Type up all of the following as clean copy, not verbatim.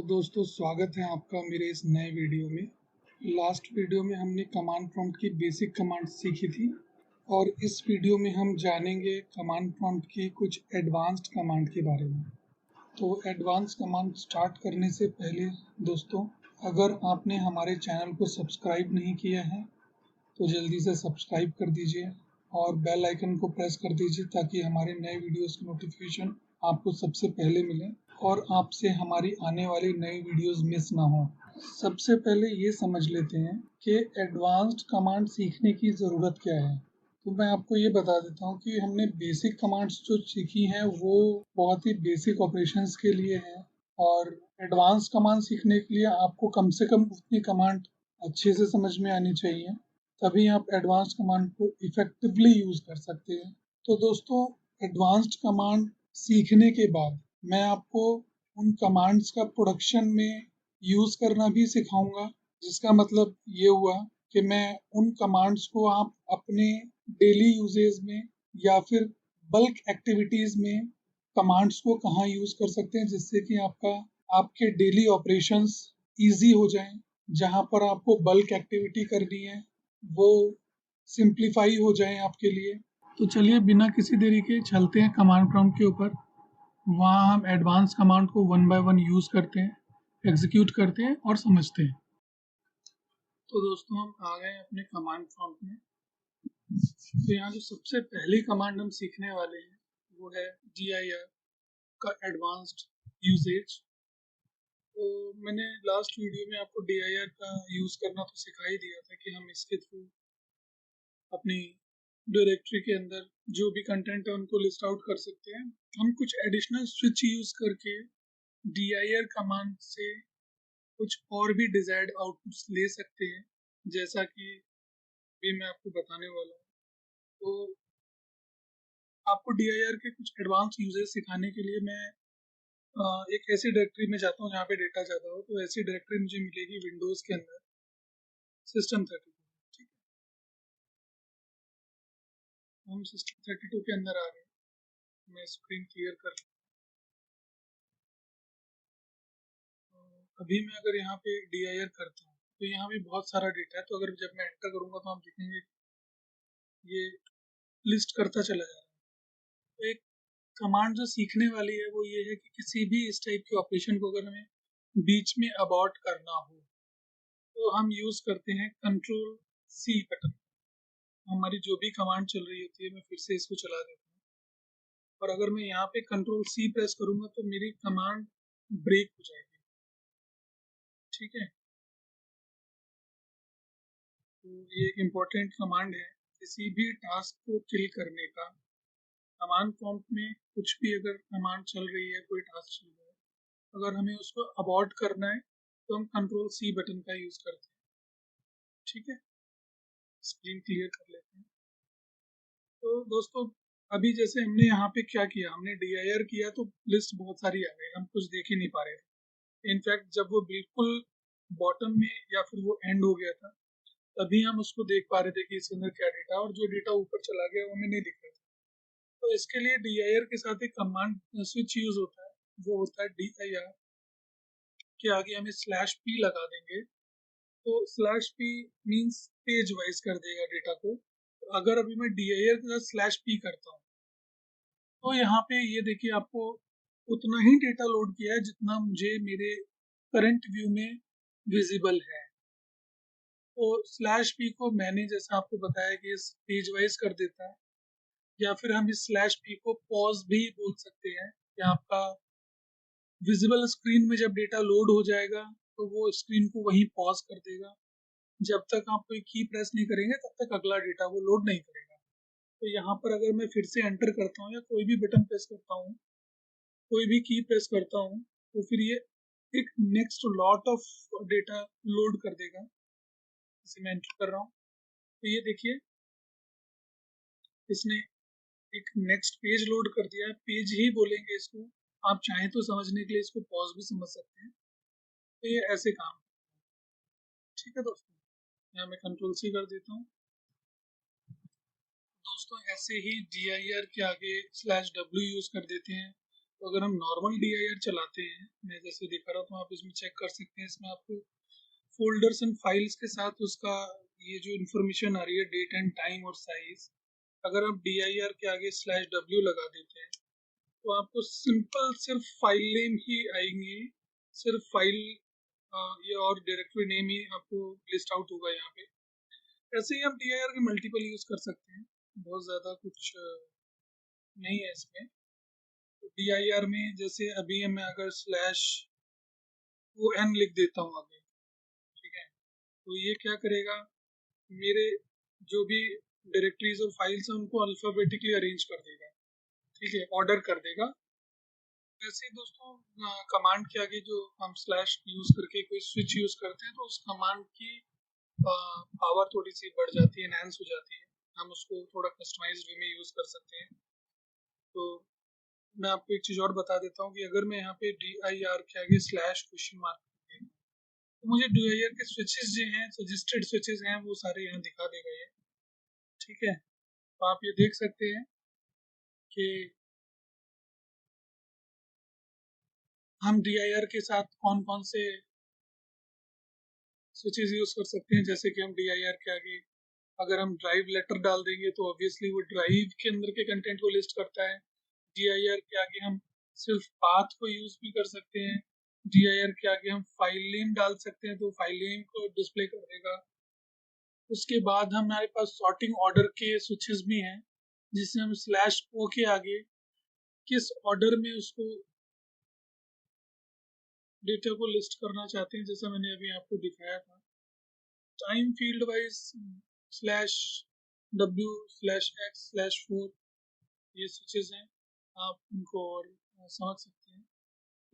तो दोस्तों स्वागत है आपका मेरे इस नए वीडियो में। लास्ट वीडियो में हमने कमांड प्रॉम्प्ट की बेसिक कमांड सीखी थी और इस वीडियो में हम जानेंगे कमांड प्रॉम्प्ट की कुछ एडवांस्ड कमांड के बारे में। तो एडवांस कमांड स्टार्ट करने से पहले दोस्तों, अगर आपने हमारे चैनल को सब्सक्राइब नहीं किया है तो जल्दी से सब्सक्राइब कर दीजिए और बेल आइकन को प्रेस कर दीजिए ताकि हमारे नए वीडियोस की नोटिफिकेशन आपको सबसे पहले मिले और आपसे हमारी आने वाली नई वीडियोस मिस ना हो। सबसे पहले ये समझ लेते हैं कि एडवांस्ड कमांड सीखने की ज़रूरत क्या है। तो मैं आपको ये बता देता हूँ कि हमने बेसिक कमांड्स जो सीखी हैं वो बहुत ही बेसिक ऑपरेशंस के लिए हैं और एडवांस कमांड सीखने के लिए आपको कम से कम उतनी कमांड अच्छे से समझ में आनी चाहिए, तभी आप एडवांस कमांड को इफेक्टिवली यूज कर सकते हैं। तो दोस्तों, एडवांस्ड कमांड सीखने के बाद मैं आपको उन कमांड्स का प्रोडक्शन में यूज करना भी सिखाऊंगा, जिसका मतलब ये हुआ कि मैं उन कमांड्स को आप अपने डेली यूजेज में या फिर बल्क एक्टिविटीज में कमांड्स को कहाँ यूज कर सकते हैं जिससे कि आपके डेली ऑपरेशंस इजी हो जाएं। जहां पर आपको बल्क एक्टिविटी करनी है वो सिंप्लीफाई हो जाए आपके लिए। तो चलिए बिना किसी देरी के चलते हैं कमांड प्रॉम्प्ट के ऊपर। वहाँ हम एडवांस कमांड को वन बाय वन यूज़ करते हैं, एग्जीक्यूट करते हैं और समझते हैं। तो दोस्तों, हम आ गए अपने कमांड प्रॉम्प्ट में। तो यहाँ जो सबसे पहली कमांड हम सीखने वाले हैं वो है dir का एडवांस्ड यूजेज। तो मैंने लास्ट वीडियो में आपको dir का यूज़ करना तो सिखा ही दिया था कि हम इसके थ्रू अपनी डायरेक्टरी के अंदर जो भी कंटेंट है उनको लिस्ट आउट कर सकते हैं। हम कुछ एडिशनल स्विच यूज करके dir कमांड से कुछ और भी डिजायर्ड आउटपुट्स ले सकते हैं, जैसा कि भी मैं आपको बताने वाला हूँ। तो आपको dir के कुछ एडवांस यूजेस सिखाने के लिए मैं एक ऐसी डायरेक्टरी में जाता हूँ जहाँ पे डेटा ज़्यादा हो। तो ऐसी डायरेक्टरी मुझे मिलेगी विंडोज़ के अंदर System32। ठीक है, हम System32 के अंदर आ गए। मैं स्क्रीन क्लियर कर अभी मैं अगर यहाँ पे dir करता हूँ तो यहाँ भी बहुत सारा डेटा है। तो अगर जब मैं एंटर करूँगा तो आप देखेंगे ये लिस्ट करता चला जा रहा है। तो एक कमांड जो सीखने वाली है वो ये है कि किसी भी इस टाइप के ऑपरेशन को अगर हमें बीच में अबॉर्ट करना हो तो हम यूज करते हैं कंट्रोल सी बटन। हमारी जो भी कमांड चल रही होती है मैं फिर से इसको चला देता हूँ और अगर मैं यहाँ पे कंट्रोल सी प्रेस करूंगा तो मेरी कमांड ब्रेक हो जाएगी। ठीक है, तो ये एक इम्पोर्टेंट कमांड है किसी भी टास्क को किल करने का। कमांड प्रॉम्प्ट में कुछ भी अगर कमांड चल रही है, कोई टास्क चल रहा है, अगर हमें उसको अबॉर्ट करना है तो हम कंट्रोल सी बटन का यूज करते हैं। ठीक है, स्क्रीन क्लियर कर लेते हैं। तो दोस्तों, अभी जैसे हमने यहाँ पे क्या किया, हमने dir किया तो लिस्ट बहुत सारी आ गई, हम कुछ देख ही नहीं पा रहे थे। इनफैक्ट जब वो बिल्कुल बॉटम में या फिर वो एंड हो गया था तभी हम उसको देख पा रहे थे कि इसके अंदर क्या डेटा, और जो डेटा ऊपर चला गया वो हमें नहीं दिख रहा था। तो इसके लिए dir के साथ एक कमांड स्विच यूज होता है, वो होता है dir के आगे हमें /p लगा देंगे तो /p मींस पेज वाइज कर देगा डेटा को। तो अगर अभी मैं dir के साथ /p करता हूँ तो यहाँ पे ये देखिए आपको उतना ही डेटा लोड किया है जितना मुझे मेरे करंट व्यू में विजिबल है। तो /p को मैंने जैसा आपको बताया कि इस पेज वाइज कर देता है, या फिर हम इस /p को पॉज भी बोल सकते हैं कि आपका विजिबल स्क्रीन में जब डेटा लोड हो जाएगा तो वो स्क्रीन को वहीं पॉज कर देगा। जब तक आप कोई की प्रेस नहीं करेंगे तब तक अगला डेटा वो लोड नहीं करेगा। तो यहाँ पर अगर मैं फिर से एंटर करता हूँ या कोई भी बटन प्रेस करता हूँ, कोई भी की प्रेस करता हूँ, तो फिर ये एक next lot of data load कर देगा। इसे मैं एंटर कर रहा हूँ तो ये देखिए इसने एक नेक्स्ट पेज लोड कर दिया है। पेज ही बोलेंगे इसको, आप चाहें तो समझने के लिए इसको पॉज भी समझ सकते हैं। तो ये ऐसे काम। ठीक है दोस्तों, यहाँ मैं कंट्रोल सी कर देता हूँ। दोस्तों, ऐसे ही dir के आगे /w यूज कर देते हैं तो अगर हम नॉर्मल DIR चलाते हैं, मैं जैसे दिखा रहा हूँ, आप इसमें चेक कर सकते हैं, इसमें आपको फोल्डर्स एंड फाइल्स के साथ उसका ये जो इन्फॉर्मेशन आ रही है, डेट एंड टाइम और साइज, अगर आप DIR के आगे /w लगा देते हैं तो आपको सिंपल सिर्फ फाइल नेम ही आएंगी, सिर्फ फाइल ये और डायरेक्टरी नेम ही आपको लिस्ट आउट होगा यहाँ पे। ऐसे ही हम DIR के मल्टीपल यूज कर सकते हैं, बहुत ज़्यादा कुछ नहीं है इसमें। तो DIR में जैसे अभी मैं अगर /n लिख देता हूँ आगे, ठीक है, तो ये क्या करेगा, मेरे जो भी डायरेक्टरीज और फाइल्स हैं उनको अल्फाबेटिकली अरेंज कर देगा, ठीक है, ऑर्डर कर देगा। वैसे ही दोस्तों कमांड के आगे जो हम स्लैश यूज करके कोई स्विच यूज करते हैं तो उस कमांड की पावर थोड़ी सी बढ़ जाती है, एनहांस हो जाती है, हम उसको थोड़ा कस्टमाइज्ड वे में यूज कर सकते हैं। तो मैं आपको एक चीज और बता देता हूँ कि अगर मैं यहाँ पे DIR के आगे /? तो मुझे DIR के स्विचेस जो हैं, सजेस्टेड स्विचेस हैं, वो सारे यहाँ दिखा देगा ये, ठीक है। तो आप ये देख सकते हैं कि हम DIR के साथ कौन कौन से स्विचेस यूज कर सकते हैं। जैसे कि हम DIR के आगे अगर हम ड्राइव लेटर डाल देंगे तो ऑब्वियसली वो ड्राइव के अंदर के कंटेंट को लिस्ट करता है। DIR के आगे हम सिर्फ पाथ को यूज भी कर सकते हैं। DIR के आगे हम फाइल नेम डाल सकते हैं तो फाइल नेम को डिस्प्ले कर देगा। उसके बाद हमारे पास सॉर्टिंग ऑर्डर के स्विचेस भी हैं, जिससे हम /o के आगे किस ऑर्डर में उसको डेटा को लिस्ट करना चाहते हैं, जैसा मैंने अभी आपको दिखाया था। टाइम फील्ड वाइज /w/x/4 ये स्विचेस हैं, आप इनको और समझ सकते हैं।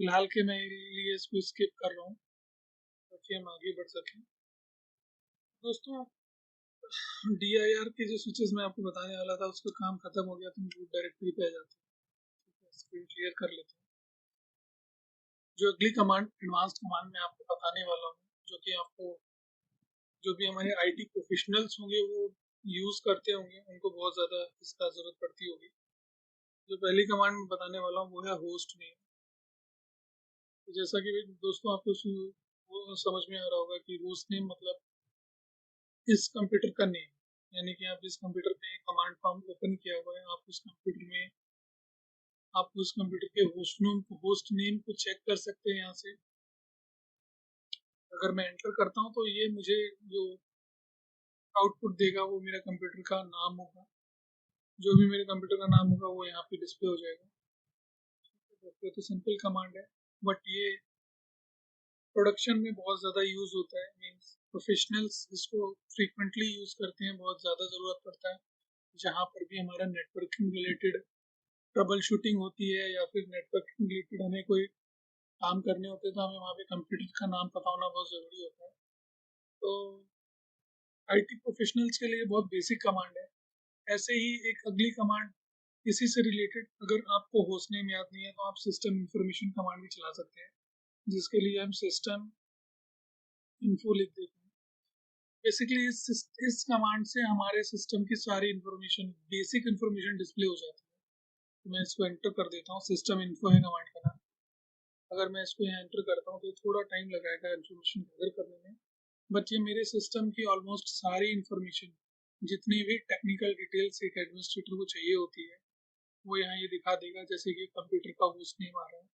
फिलहाल के मैं लिए इसको स्किप कर रहा हूँ ताकि हम आगे बढ़ सकें। दोस्तों DIR के जो स्विचेस मैं आपको बताने वाला था उसका काम खत्म हो गया, तो हम रूट डायरेक्टरी पे आ जाते हैं। स्क्रीन क्लियर कर लेते हैं। जो अगली कमांड, एडवांस्ड कमांड मैं आपको बताने वाला हूँ, जो कि आपको जो भी हमारे IT प्रोफेशनल्स होंगे वो यूज करते होंगे, उनको बहुत ज़्यादा इसका ज़रूरत पड़ती होगी। जो पहली कमांड मैं बताने वाला हूँ वो है होस्ट नेम। तो जैसा कि दोस्तों आपको वो समझ में आ रहा होगा कि होस्ट नेम मतलब इस कंप्यूटर का नेम, यानी कि आप जिस कंप्यूटर पे कमांड प्रॉम्प्ट ओपन किया हुआ है, आप उस कंप्यूटर के होस्ट नेम को चेक कर सकते हैं यहाँ से। अगर मैं एंटर करता हूँ तो ये मुझे जो आउटपुट देगा वो मेरा कंप्यूटर का नाम होगा। जो भी मेरे कंप्यूटर का नाम होगा वो यहाँ पे डिस्प्ले हो जाएगा। तो सिंपल कमांड है, बट ये प्रोडक्शन में बहुत ज़्यादा यूज होता है, मीन्स प्रोफेशनल्स इसको फ्रीक्वेंटली यूज करते हैं, बहुत ज़्यादा ज़रूरत पड़ता है जहाँ पर भी हमारा नेटवर्किंग रिलेटेड ट्रबल शूटिंग होती है या फिर नेटवर्किंग रिलेटेड हमें कोई काम करने होते हैं, तो हमें वहाँ पे कंप्यूटर का नाम पता होना बहुत ज़रूरी होता है। तो IT प्रोफेशनल्स के लिए बहुत बेसिक कमांड है। ऐसे ही एक अगली कमांड इसी से रिलेटेड, अगर आपको होस्ट नेम याद नहीं है तो आप सिस्टम इंफॉर्मेशन कमांड भी चला सकते हैं, जिसके लिए हम सिस्टम इन्फो लिख देते हैं। बेसिकली इस कमांड से हमारे सिस्टम की सारी इंफॉर्मेशन, बेसिक इंफॉर्मेशन डिस्प्ले हो जाती है। तो मैं इसको एंटर कर देता हूँ, सिस्टम इन्फो है कमांड का नाम। अगर मैं इसको यहाँ एंटर करता हूँ तो थोड़ा टाइम लगाएगा इंफॉर्मेशन गैदर करने में, बट ये मेरे सिस्टम की ऑलमोस्ट सारी इंफॉर्मेशन, जितनी भी टेक्निकल डिटेल्स एक एडमिनिस्ट्रेटर को चाहिए होती है, वो यहाँ ये दिखा देगा। जैसे कि कंप्यूटर का होस्ट नेम आ रहा है,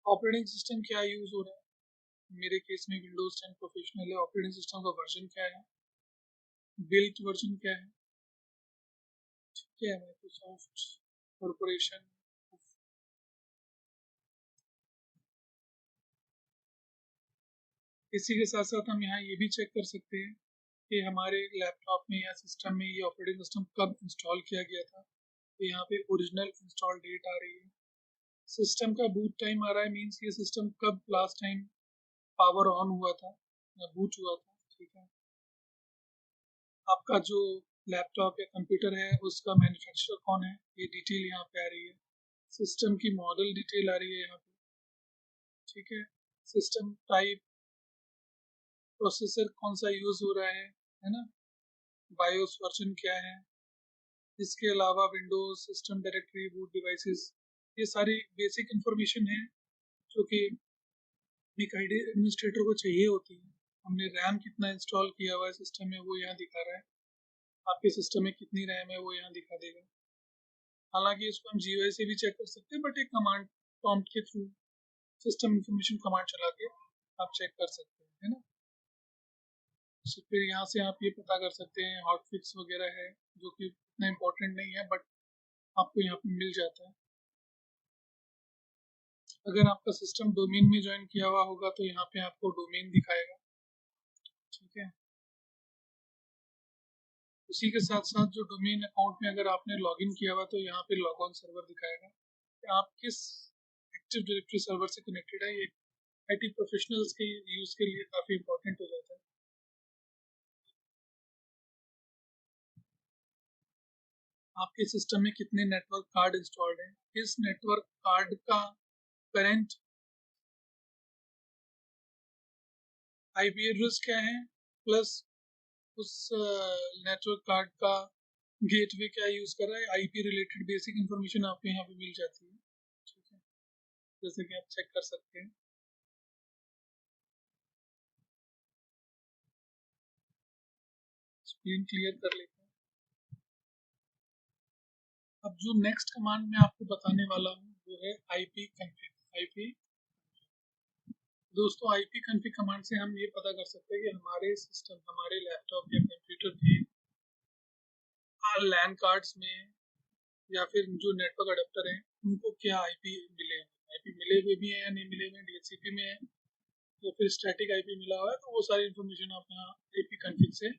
ऑपरेटिंग सिस्टम क्या यूज हो रहा है, मेरे केस में विंडोज 10 प्रोफेशनल है, ऑपरेटिंग सिस्टम का वर्जन क्या है, बिल्ट वर्जन क्या है, ठीक है, माइक्रोसॉफ्ट कॉर्पोरेशन। इसी के साथ साथ हम यहाँ ये भी चेक कर सकते हैं कि हमारे लैपटॉप में या सिस्टम में ये ऑपरेटिंग सिस्टम कब इंस्टॉल किया गया था। तो यहाँ पे ओरिजिनल इंस्टॉल डेट आ रही है, सिस्टम का बूट टाइम आ रहा है, मीन्स ये सिस्टम कब लास्ट टाइम पावर ऑन हुआ था या बूट हुआ था, ठीक है। आपका जो लैपटॉप या कंप्यूटर है उसका मैन्युफैक्चरर कौन है, ये डिटेल यहाँ पे आ रही है। सिस्टम की मॉडल डिटेल आ रही है यहाँ पे, ठीक है। सिस्टम टाइप, प्रोसेसर कौन सा यूज हो रहा है ना, बायोस वर्जन क्या है। इसके अलावा Windows system directory boot devices ये सारी बेसिक इंफॉर्मेशन है जो कि एक आईडी एडमिनिस्ट्रेटर को चाहिए होती है। हमने रैम कितना इंस्टॉल किया हुआ है सिस्टम में वो यहाँ दिखा रहा है, आपके सिस्टम में कितनी रैम है वो यहाँ दिखा देगा। हालांकि इसको हम GUI से भी चेक कर सकते हैं, बट एक कमांड प्रॉम्प्ट के थ्रू सिस्टम इंफॉर्मेशन कमांड चला के आप चेक कर सकते हैं, है ना। तो फिर यहाँ से आप ये पता कर सकते हैं हॉटफिक्स वगैरह है जो कि इतना इम्पोर्टेंट नहीं है, बट आपको यहाँ पे मिल जाता है। अगर आपका सिस्टम डोमेन में ज्वाइन किया हुआ होगा तो यहाँ पे आपको डोमेन दिखाएगा, ठीक है। उसी के साथ साथ जो डोमेन अकाउंट में अगर आपने लॉगिन किया हुआ तो यहाँ पे लॉग ऑन सर्वर दिखाएगा कि आप किस एक्टिव डायरेक्टरी सर्वर से कनेक्टेड है। ये IT प्रोफेशनल्स के यूज के लिए काफी इंपॉर्टेंट हो जाता है। आपके सिस्टम में कितने नेटवर्क कार्ड इंस्टॉल्ड हैं, इस नेटवर्क कार्ड का करंट IP एड्रेस क्या है, प्लस उस नेटवर्क कार्ड का गेटवे क्या यूज कर रहा है। IP रिलेटेड बेसिक इंफॉर्मेशन आपको यहाँ पे मिल जाती है, ठीक है, जैसे कि आप चेक कर सकते हैं। स्क्रीन क्लियर कर लेते हैं। अब जो नेक्स्ट कमांड मैं आपको बताने वाला हूँ वो है IP config। IP दोस्तों, IP config कमांड से हम ये पता कर सकते हैं कि हमारे सिस्टम, हमारे लैपटॉप या कंप्यूटर के लैन कार्ड्स में या फिर जो नेटवर्क अडेप्टर हैं उनको क्या IP मिले हैं। IP मिले हुए भी हैं या नहीं मिले हुए, DHCP में है या फिर स्टैटिक IP मिला हुआ है, तो वो सारी इन्फॉर्मेशन आप यहाँ IP config से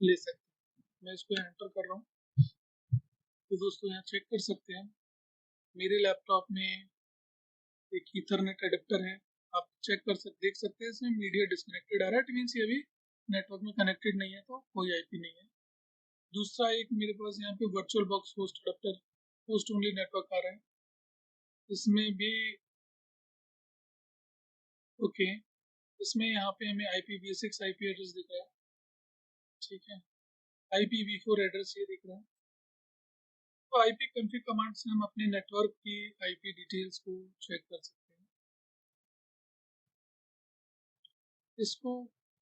ले सकते हैं। मैं इसको एंटर कर रहा हूँ तो दोस्तों यहाँ चेक कर सकते हैं मेरे लैपटॉप में एक ईथरनेट अडेप्टर है। आप चेक कर सकते, देख सकते हैं इसमें मीडिया डिस्कनेक्टेड आ रहा है, मीन्स ये अभी नेटवर्क में कनेक्टेड नहीं है, तो कोई IP नहीं है। दूसरा एक मेरे पास यहाँ पे VirtualBox host adapter host only network आ रहा है, इसमें भी ओके। इसमें यहाँ पे हमें IPv6 IP एड्रेस दिख रहा है, ठीक है। IPv4 एड्रेस ये दिख रहा है। तो IP config कमांड से हम अपने नेटवर्क की IP डिटेल्स को चेक कर सकते हैं। इसको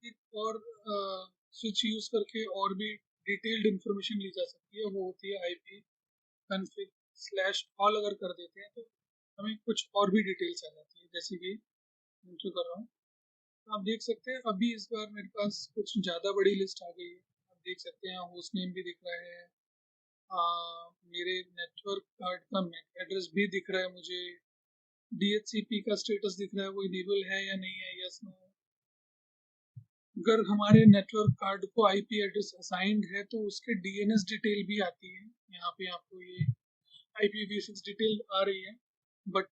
एक और स्विच यूज करके और भी डिटेल्ड इंफॉर्मेशन ली जा सकती है, वो होती है IP config स्लैश ऑल। अगर कर देते हैं तो हमें कुछ और भी डिटेल्स आ जाती है, जैसे कि मैं जो कर रहा हूँ। तो आप देख सकते हैं अभी इस बार मेरे पास कुछ ज़्यादा बड़ी लिस्ट आ गई है। आप देख सकते हैं होस्ट नेम भी दिख रहा है, मेरे नेटवर्क कार्ड का मैक एड्रेस भी दिख रहा है, मुझे DHCP का स्टेटस दिख रहा है, वो इनेबल है या नहीं है, यस नो। अगर हमारे नेटवर्क कार्ड को IP एड्रेस असाइंड है तो उसके DNS डिटेल भी आती है। यहाँ पे आपको ये IPv6 डिटेल आ रही है, बट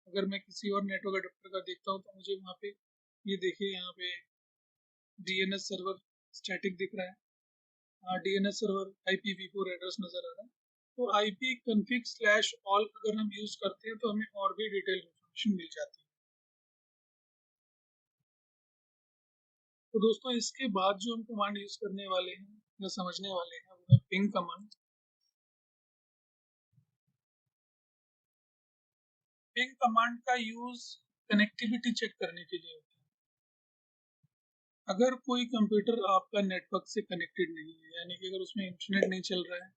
अगर मैं किसी और नेटवर्क अडेप्टर का देखता हूँ तो मुझे वहाँ पे ये देखिए यहाँ पे DNS सर्वर स्टैटिक दिख रहा है, DNS सर्वर IPv4 एड्रेस नजर आ रहा है। तो IP config स्लैश ऑल अगर हम यूज करते हैं तो हमें और भी डिटेल इंफॉर्मेशन मिल जाती है। तो दोस्तों, इसके बाद जो हम कमांड यूज करने वाले हैं या समझने वाले हैं वो है पिंग कमांड। पिंग कमांड का यूज कनेक्टिविटी चेक करने के लिए होता है। अगर कोई कंप्यूटर आपका नेटवर्क से कनेक्टेड नहीं है, यानी कि अगर उसमें इंटरनेट नहीं चल रहा है,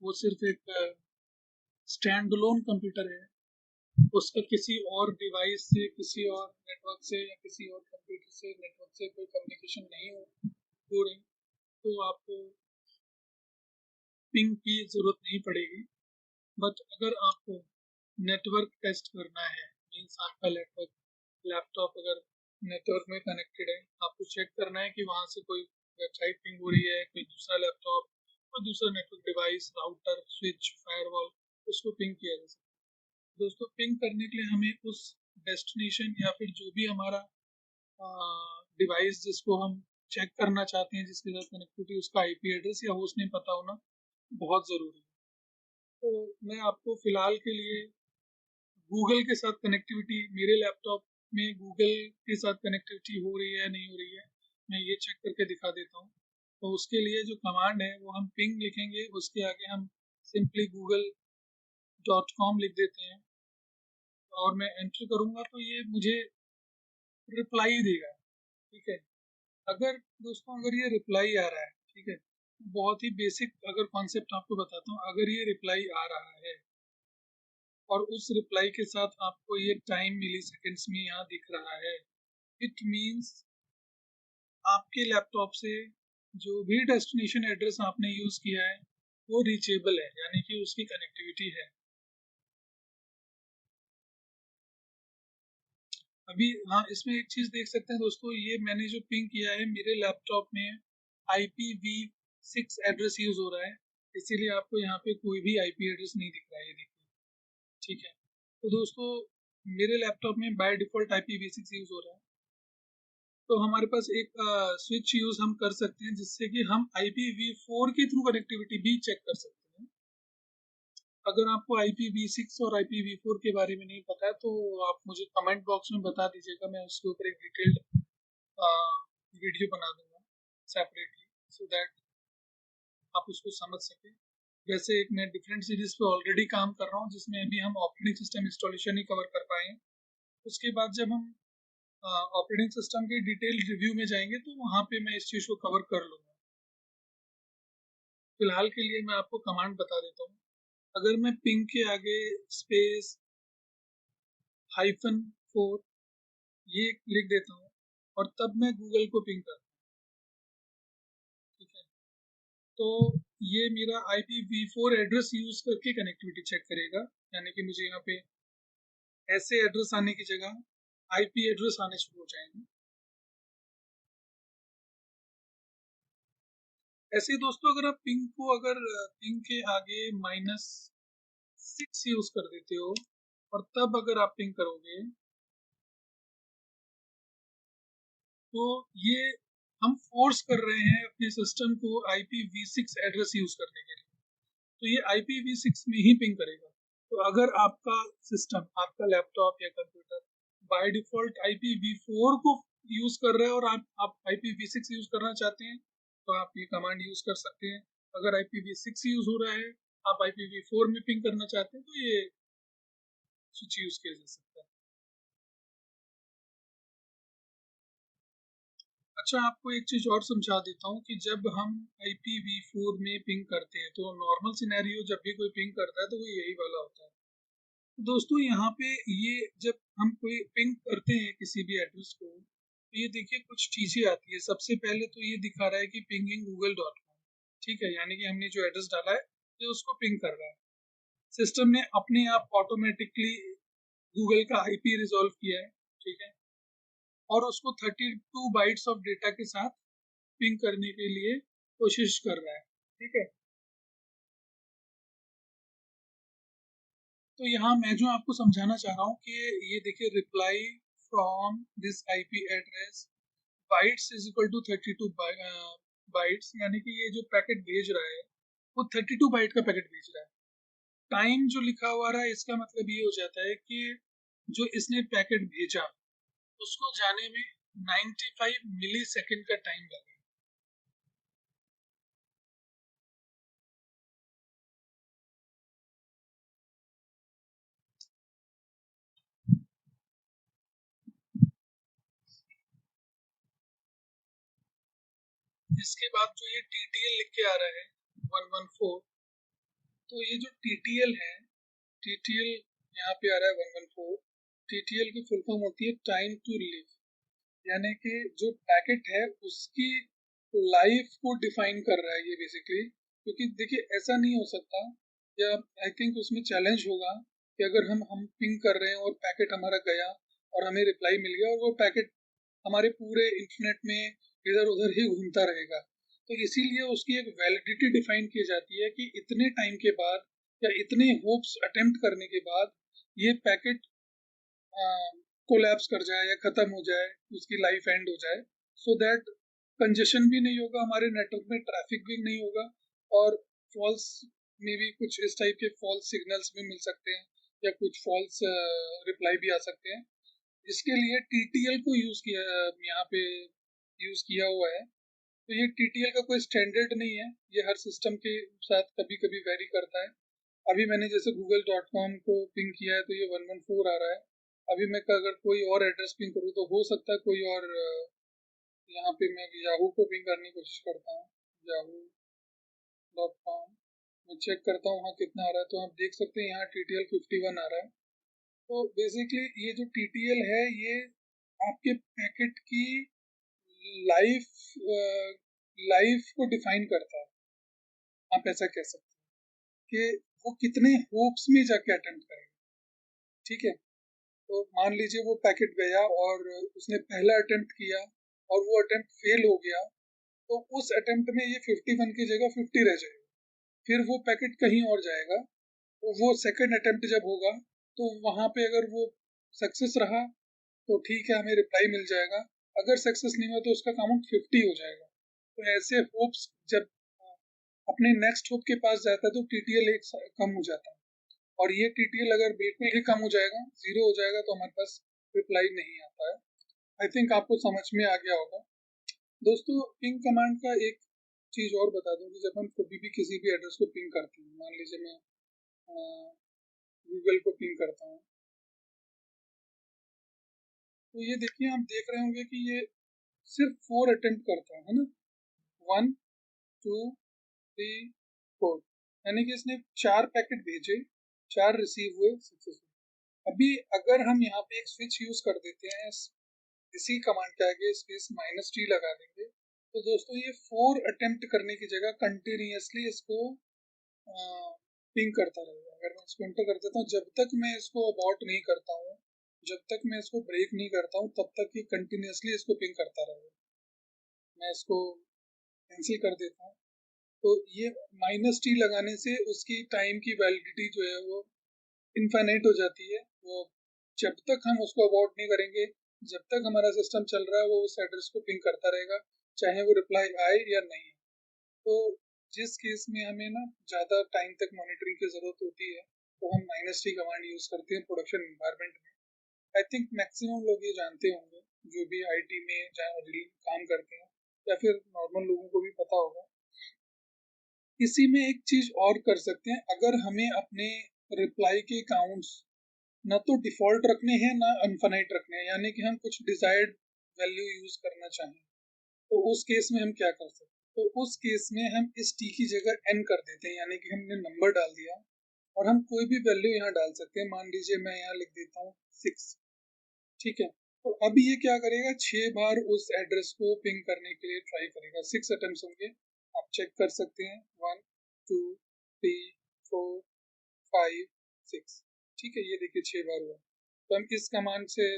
वो सिर्फ एक स्टैंड अलोन कंप्यूटर है, उसका किसी और डिवाइस से, किसी और नेटवर्क से या किसी और कंप्यूटर से नेटवर्क से कोई कम्युनिकेशन नहीं हो रही, तो आपको पिंग की जरूरत नहीं पड़ेगी। बट अगर आपको नेटवर्क टेस्ट करना है, मीन्स आपका लैपटॉप अगर नेटवर्क में कनेक्टेड है, आपको चेक करना है कि वहाँ से कोई वेबसाइट पिंग हो रही है, कोई दूसरा लैपटॉप, कोई दूसरा network device, router, switch, firewall, उसको पिंग किया जा सकता है। दोस्तों, पिंग करने के लिए हमें उस डेस्टिनेशन या फिर जो भी हमारा डिवाइस जिसको हम चेक करना चाहते हैं, जिसके साथ कनेक्टिविटी, उसका IP एड्रेस या होस्ट नेम पता होना बहुत ज़रूरी है। तो मैं आपको फिलहाल के लिए गूगल के साथ कनेक्टिविटी, मेरे लैपटॉप में गूगल के साथ कनेक्टिविटी हो रही है या नहीं हो रही है, मैं ये चेक करके दिखा देता हूँ। तो उसके लिए जो कमांड है वो हम पिंग लिखेंगे, उसके आगे हम सिंपली गूगल .com लिख देते हैं और मैं एंटर करूंगा तो ये मुझे रिप्लाई देगा। ठीक है, अगर दोस्तों अगर ये रिप्लाई आ रहा है, ठीक है, बहुत ही बेसिक अगर कॉन्सेप्ट आपको बताता हूँ, अगर ये रिप्लाई आ रहा है और उस रिप्लाई के साथ आपको ये टाइम मिली सेकेंड्स में यहाँ दिख रहा है, इट मीन्स आपके लैपटॉप से जो भी डेस्टिनेशन एड्रेस आपने यूज किया है वो रीचेबल है, यानी कि उसकी कनेक्टिविटी है। अभी हाँ, इसमें एक चीज देख सकते हैं दोस्तों, ये मैंने जो पिंग किया है मेरे लैपटॉप में IPv6 एड्रेस यूज हो रहा है, इसीलिए आपको यहाँ पे कोई भी IP एड्रेस नहीं दिख रहा है, ये देखिए। ठीक है, तो दोस्तों मेरे लैपटॉप में बाय डिफॉल्ट IPv6 यूज हो रहा है, तो हमारे पास एक स्विच यूज हम कर सकते हैं जिससे कि हम IPv4 के थ्रू कनेक्टिविटी भी चेक कर सकते हैं। अगर आपको IPv6 और IPv4 के बारे में नहीं पता है तो आप मुझे कमेंट बॉक्स में बता दीजिएगा, मैं उसके ऊपर एक डिटेल्ड वीडियो बना दूंगा सेपरेटली, सो दैट आप उसको समझ सकें। वैसे एक मैं डिफरेंट सीरीज पे ऑलरेडी काम कर रहा हूँ जिसमें अभी हम ऑपरेटिंग सिस्टम इंस्टॉलेशन ही कवर कर पाए हैं। उसके बाद जब हम ऑपरेटिंग सिस्टम के डिटेल रिव्यू में जाएंगे तो वहाँ पे मैं इस चीज़ को कवर कर लूँगा। फिलहाल के लिए मैं आपको कमांड बता देता हूँ। अगर मैं पिंग के आगे स्पेस -4 ये लिख देता हूँ और तब मैं गूगल को पिंग करता हूँ, ठीक है, तो ये मेरा IPv4 एड्रेस यूज करके कनेक्टिविटी चेक करेगा, यानी कि मुझे यहाँ पे ऐसे एड्रेस आने की जगह IP एड्रेस आने शुरू हो जाएंगे। ऐसे ही दोस्तों अगर आप पिंग को अगर पिंग के आगे -6 यूज कर देते हो और तब अगर आप पिंग करोगे तो ये हम फोर्स कर रहे हैं अपने सिस्टम को IPv6 एड्रेस यूज करने के लिए, तो ये IPv6 में ही पिंग करेगा। तो अगर आपका सिस्टम, आपका लैपटॉप या कंप्यूटर बाय डिफॉल्ट IPv4 को यूज कर रहा है और आप IPv6 यूज करना चाहते हैं तो आप ये कमांड यूज कर सकते हैं। अगर IPv6 यूज हो रहा है, आप IPv4 में पिंग करना चाहते हैं तो ये स्विच यूज किया जा सकता है। अच्छा, आपको एक चीज और समझा देता हूँ कि जब हम IPv4 में पिंग करते हैं तो नॉर्मल सिनेरियो जब भी कोई पिंग करता है तो वो यही वाला होता है। दोस्तों यहाँ पे ये जब हम कोई पिंग करते हैं किसी भी एड्रेस को तो ये देखिए कुछ चीजें आती है। सबसे पहले तो ये दिखा रहा है कि पिंगिंग google.com, ठीक है, यानी कि हमने जो एड्रेस डाला है ये उसको पिंग कर रहा है। सिस्टम ने अपने आप ऑटोमेटिकली गूगल का IP रिजॉल्व किया है, ठीक है, और उसको 32 बाइट्स ऑफ डेटा के साथ पिंग करने के लिए कोशिश कर रहा है, ठीक है। तो यहाँ मैं जो आपको समझाना चाह रहा हूँ कि ये देखिए, reply from this IP address bytes is equal to 32 bytes, यानी कि ये जो पैकेट भेज रहा है वो 32 बाइट का पैकेट भेज रहा है। टाइम जो लिखा हुआ रहा है इसका मतलब ये हो जाता है कि जो इसने पैकेट भेजा उसको जाने में 95 मिली सेकेंड का टाइम लगा। इसके बाद जो ये TTL लिख के आ रहा है 114, तो ये जो TTL है, TTL यहाँ पे आ रहा है 114, TTL की फुल फॉर्म होती है टाइम टू रिलीव, यानी कि जो पैकेट है उसकी लाइफ को डिफाइन कर रहा है ये बेसिकली। क्योंकि देखिए ऐसा नहीं हो सकता, या आई थिंक उसमें चैलेंज होगा कि अगर हम पिंग कर रहे हैं और पैकेट हमारा गया और हमें रिप्लाई मिल गया और वो पैकेट हमारे पूरे इंटरनेट में इधर उधर ही घूमता रहेगा, तो इसीलिए उसकी एक वैलिडिटी डिफाइन की जाती है कि इतने टाइम के बाद या इतने होप्स अटेम्प्ट करने के बाद ये पैकेट कोलैप्स कर जाए या खत्म हो जाए, उसकी लाइफ एंड हो जाए, सो दैट कंजेशन भी नहीं होगा हमारे नेटवर्क में, ट्रैफिक भी नहीं होगा और फॉल्स में भी कुछ इस टाइप के फॉल्स सिग्नल्स भी मिल सकते हैं या कुछ फॉल्स रिप्लाई भी आ सकते हैं। इसके लिए TTL को यूज किया, यहाँ पे यूज किया हुआ है। तो ये TTL का कोई स्टैंडर्ड नहीं है, ये हर सिस्टम के साथ कभी कभी वेरी करता है। अभी मैंने जैसे google.com को पिंग किया है तो ये 114 आ रहा है। अभी मैं अगर कोई और एड्रेस पिंग करूँ तो हो सकता है कोई और यहाँ पे मैं याहू को पिंग करने की कोशिश करता हूँ, yahoo.com। मैं चेक करता हूँ वहाँ कितना आ रहा है, तो आप देख सकते हैं यहाँ TTL 51 आ रहा है। तो बेसिकली ये जो TTL है ये आपके पैकेट की लाइफ लाइफ को डिफाइन करता है, आप ऐसा कह सकते हैं कि वो कितने होप्स में जाके अटेम्प्ट करेगा। ठीक है, तो मान लीजिए वो पैकेट गया और उसने पहला अटेम्प्ट किया और वो अटेम्प्ट फेल हो गया, तो उस अटेम्प्ट में ये 51 की जगह 50 रह जाएगा। फिर वो पैकेट कहीं और जाएगा, तो वो सेकंड अटेम्प्ट जब होगा तो वहां पे अगर वो सक्सेस रहा तो ठीक है, हमें रिप्लाई मिल जाएगा। अगर सक्सेस नहीं हुआ तो उसका काउंट 50 हो जाएगा। तो ऐसे होप्स जब अपने नेक्स्ट होप के पास जाता है तो टीटीएल एक कम हो जाता है, और ये टीटीएल अगर बिल्कुल ही कम हो जाएगा, जीरो हो जाएगा, तो हमारे पास रिप्लाई नहीं आता है। आई थिंक आपको समझ में आ गया होगा। दोस्तों, पिंग कमांड का एक चीज और बता दूं कि जब हम कभी भी किसी भी एड्रेस को पिंग करते हैं, मान लीजिए मैं गूगल को पिंग करता हूँ, तो ये देखिए, आप देख रहे होंगे कि ये सिर्फ 4 अटेम्प्ट करता है ना, 1 2 3 4, यानी कि इसने 4 पैकेट भेजे, 4 रिसीव हुए सक्सेसफुल। अभी अगर हम यहाँ पे एक स्विच यूज कर देते हैं, इसी कमांड के आगे स्पेस -t लगा देंगे, तो दोस्तों ये 4 अटेम्प्ट करने की जगह कंटिन्यूअसली इसको पिंग करता रहेगा। अगर मैं इसको एंटर कर देता हूँ, जब तक मैं इसको अबॉर्ट नहीं करता हूँ, जब तक मैं इसको ब्रेक नहीं करता हूँ, तब तक ये कंटिन्यूअसली इसको पिंग करता रहेगा। मैं इसको कैंसिल कर देता हूँ, तो ये -t लगाने से उसकी टाइम की वैलिडिटी जो है वो इनफाइनाइट हो जाती है। वो जब तक हम उसको अबॉर्ट नहीं करेंगे, जब तक हमारा सिस्टम चल रहा है, वो उस एड्रेस को पिंग करता रहेगा, चाहे वो रिप्लाई आए या नहीं। तो जिस केस में हमें ना ज़्यादा टाइम तक मॉनिटरिंग की ज़रूरत होती है, तो हम -t कमांड यूज़ करते हैं प्रोडक्शन इन्वायरमेंट में। आई थिंक मैक्सिमम लोग ये जानते होंगे, जो भी आईटी में काम करते हैं, या फिर नॉर्मल लोगों को भी पता होगा। इसी में एक चीज और कर सकते हैं, अगर हमें अपने रिप्लाई के काउंट्स ना तो डिफॉल्ट रखने हैं ना अनफाइनाइट रखने हैं, यानी कि हम कुछ डिजायर्ड वैल्यू यूज करना चाहें, तो उस केस में हम क्या कर सकते हैं? तो उस केस में हम इस टी की जगह एन कर देते हैं, यानी कि हमने नंबर डाल दिया और हम कोई भी वैल्यू यहाँ डाल सकते हैं। मान लीजिए मैं यहाँ लिख देता हूँ 6। ठीक है, तो अब ये क्या करेगा, 6 बार उस एड्रेस को पिंग करने के लिए ट्राई करेगा। 6 अटेम्प्ट होंगे, आप चेक कर सकते हैं, 1 2 3 4 5 6। ठीक है, ये देखिए 6 बार हुआ। तो हम इस कमांड से,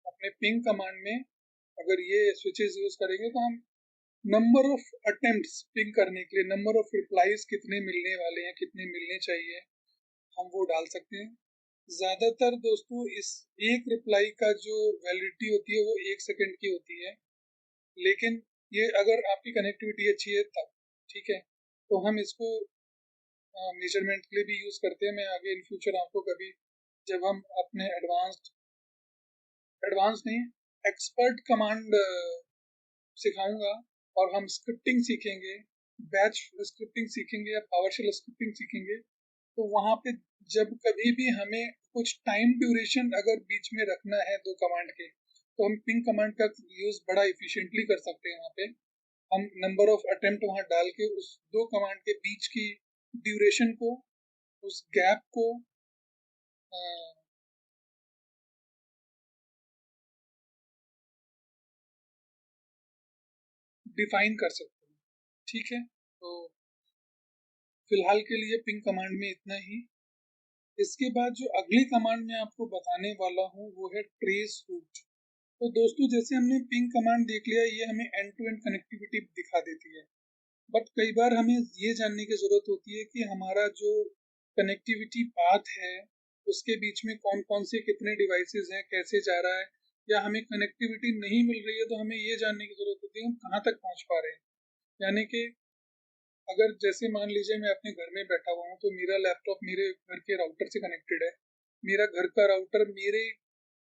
अपने पिंग कमांड में अगर ये स्विचेस यूज करेंगे, तो हम नंबर ऑफ अटेम्प्ट्स पिंग करने के लिए, नंबर ऑफ रिप्लाईज कितने मिलने वाले हैं, कितने मिलने चाहिए, हम वो डाल सकते हैं। ज्यादातर दोस्तों इस एक रिप्लाई का जो वैलिडिटी होती है वो 1 सेकंड की होती है, लेकिन ये अगर आपकी कनेक्टिविटी अच्छी है तब। ठीक है, तो हम इसको मेजरमेंट के लिए भी यूज करते हैं। मैं आगे इन फ्यूचर आपको कभी, जब हम अपने एडवांस नहीं, एक्सपर्ट कमांड सिखाऊंगा, और हम स्क्रिप्टिंग सीखेंगे, बैच स्क्रिप्टिंग सीखेंगे या पावरशेल स्क्रिप्टिंग सीखेंगे, तो वहां पे जब कभी भी हमें कुछ टाइम ड्यूरेशन अगर बीच में रखना है दो कमांड के, तो हम पिंग कमांड का यूज बड़ा इफिशिएंटली कर सकते हैं। वहां पे हम नंबर ऑफ अटेम्प्ट वहां डाल के उस दो कमांड के बीच की ड्यूरेशन को, उस गैप को डिफाइन कर सकते हैं। ठीक है, तो फिलहाल के लिए पिंग कमांड में इतना ही। इसके बाद जो अगली कमांड मैं आपको बताने वाला हूँ वो है ट्रेस रूट। तो दोस्तों, जैसे हमने पिंग कमांड देख लिया, ये हमें एंड टू एंड कनेक्टिविटी दिखा देती है, बट कई बार हमें ये जानने की जरूरत होती है कि हमारा जो कनेक्टिविटी पाथ है उसके बीच में कौन कौन से कितने डिवाइसेस हैं, कैसे जा रहा है, या हमें कनेक्टिविटी नहीं मिल रही है तो हमें ये जानने की जरूरत होती है हम कहाँ तक पहुँच पा रहे हैं। यानी कि अगर जैसे मान लीजिए मैं अपने घर में बैठा हुआ हूँ, तो मेरा लैपटॉप मेरे घर के राउटर से कनेक्टेड है, मेरा घर का राउटर मेरे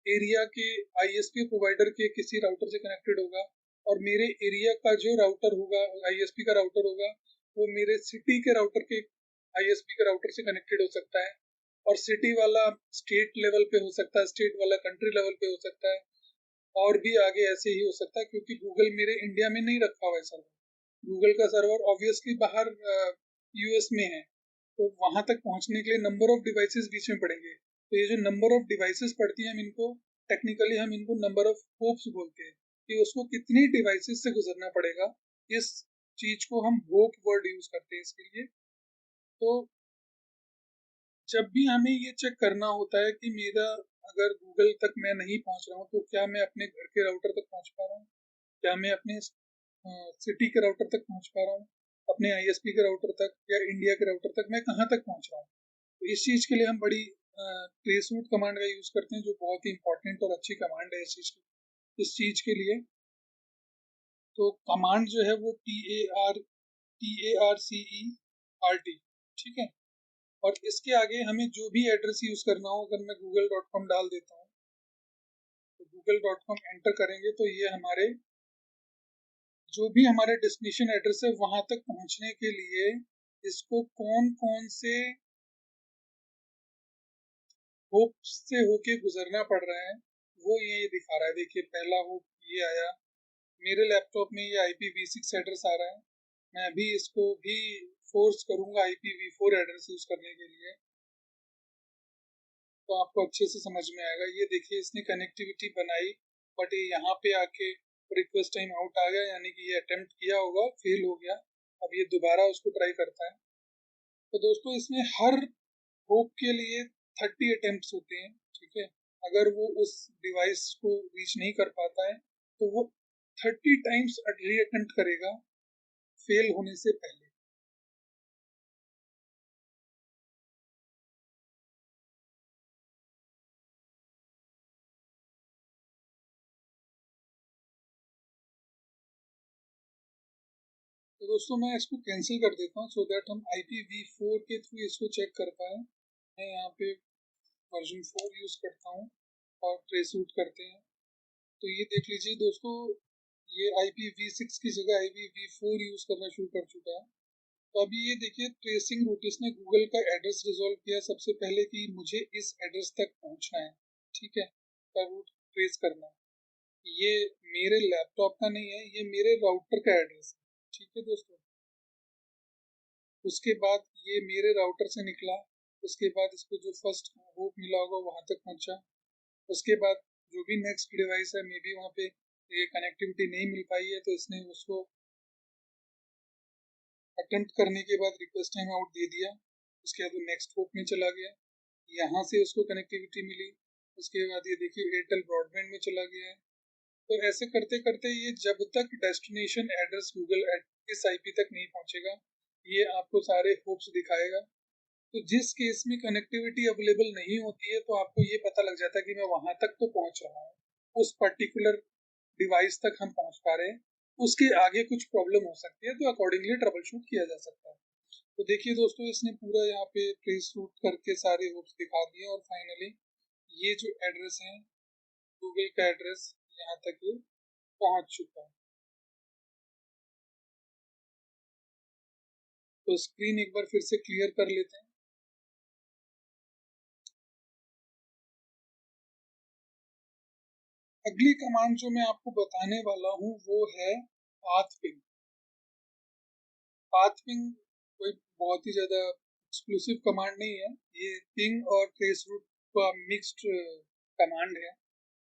एरिया के आईएसपी प्रोवाइडर के किसी राउटर से कनेक्टेड होगा, और मेरे एरिया का जो राउटर होगा, आईएसपी का राउटर होगा, वो मेरे सिटी के राउटर के आईएसपी के राउटर से कनेक्टेड हो सकता है, और सिटी वाला स्टेट लेवल पे हो सकता है, स्टेट वाला कंट्री लेवल पे हो सकता है, और भी आगे ऐसे ही हो सकता है, क्योंकि गूगल मेरे इंडिया में नहीं रखा हुआ है सर्वर। गूगल का सर्वर ऑब्वियसली बाहर यूएस में है, तो वहां तक पहुंचने के लिए नंबर ऑफ डिवाइसेस बीच में पड़ेंगे। तो ये जो नंबर ऑफ डिवाइसेस पड़ती है, हम इनको टेक्निकली हम इनको नंबर ऑफ होप्स बोलते हैं, कि उसको कितनी डिवाइसेस से गुजरना पड़ेगा। इस चीज को हम होप वर्ड यूज करते हैं इसके लिए। तो जब भी हमें ये चेक करना होता है कि मेरा अगर गूगल तक मैं नहीं पहुंच रहा हूँ, तो क्या मैं अपने घर के राउटर तक पहुंच पा रहा हूँ, क्या मैं अपने सिटी के राउटर तक पहुंच पा रहा हूँ, अपने आईएसपी के राउटर तक या इंडिया के राउटर तक मैं कहाँ तक पहुंच रहा हूँ। तो इस चीज के लिए हम बड़ी ट्रेसरूट कमांड का यूज करते हैं, जो बहुत ही इंपॉर्टेंट और अच्छी कमांड है इस चीज के लिए। तो कमांड जो है वो TARCERT, ठीक है। और इसके आगे हमें जो भी एड्रेस यूज करना हो, अगर मैं google.com डाल देता हूँ, तो google.com एंटर करेंगे तो ये हमारे जो भी हमारे डेस्टिनेशन एड्रेस है वहां तक पहुंचने के लिए इसको कौन कौन से होप से होके गुजरना पड़ रहा है, वो ये दिखा रहा है। देखिए पहला होप ये आया, मेरे लैपटॉप में ये IPv6 एड्रेस आ रहा है। मैं अभी इसको भी फोर्स करूंगा IPv4 एड्रेस यूज करने के लिए, तो आपको अच्छे से समझ में आएगा। ये देखिए इसने कनेक्टिविटी बनाई, बट ये यहाँ पे आके रिक्वेस्ट टाइम आउट आ गया, यानी कि ये अटेम्प्ट किया होगा, फेल हो गया। अब ये दोबारा उसको ट्राई करता है। तो दोस्तों इसमें हर होप के लिए 30 अटेम्प्ट होते हैं, ठीक है। अगर वो उस डिवाइस को रीच नहीं कर पाता है, तो वो 30 टाइम्स री अटेम्प्ट करेगा फेल होने से पहले। तो दोस्तों मैं इसको कैंसिल कर देता हूँ, सो दैट हम IPv4 के थ्रू इसको चेक कर पाए। मैं यहाँ पे वर्जन 4 यूज करता हूँ और ट्रेस रूट करते हैं। तो ये देख लीजिए दोस्तों, ये IPv6 की जगह IPv4 यूज करना शुरू कर चुका है। तो अभी ये देखिए ट्रेसिंग रूट, इसने गूगल का एड्रेस रिजॉल्व किया सबसे पहले कि मुझे इस एड्रेस तक पहुंचना है, ठीक है, का रूट ट्रेस करना है। ये मेरे लैपटॉप का नहीं है, ये मेरे राउटर का एड्रेस है, ठीक है दोस्तों। उसके बाद ये मेरे राउटर से निकला, उसके बाद इसको जो फर्स्ट होप मिला होगा वहां तक पहुंचा। उसके बाद जो भी नेक्स्ट डिवाइस है, मे बी वहाँ पे ये कनेक्टिविटी नहीं मिल पाई है, तो इसने उसको अटेम्प्ट करने के बाद रिक्वेस्ट टाइम आउट दे दिया। उसके बाद वो नेक्स्ट होप में चला गया, यहाँ से उसको कनेक्टिविटी मिली। उसके बाद ये देखिए एयरटेल ब्रॉडबैंड में चला गया है। तो ऐसे करते करते ये जब तक डेस्टिनेशन एड्रेस गूगल इस आईपी तक नहीं पहुंचेगा, ये आपको सारे होप्स दिखाएगा। तो जिस केस में कनेक्टिविटी अवेलेबल नहीं होती है, तो आपको ये पता लग जाता है कि मैं वहां तक तो पहुंच रहा हूँ, उस पर्टिकुलर डिवाइस तक हम पहुंच पा रहे हैं, उसके आगे कुछ प्रॉब्लम हो सकती है, तो अकॉर्डिंगली ट्रबल शूट किया जा सकता है। तो देखिए दोस्तों, इसने पूरा यहाँ पे ट्रेस रूट करके सारे होप्स दिखा दिए, और फाइनली ये जो एड्रेस है गूगल का एड्रेस, यहाँ तक ये पहुंच चुका है। तो स्क्रीन एक बार फिर से क्लियर कर लेते हैं। अगली कमांड जो मैं आपको बताने वाला हूँ वो है पाथ पिंग। पाथ पिंग कोई बहुत ही ज्यादा एक्सक्लूसिव कमांड नहीं है, ये पिंग और ट्रेस रूट का मिक्स्ड कमांड है।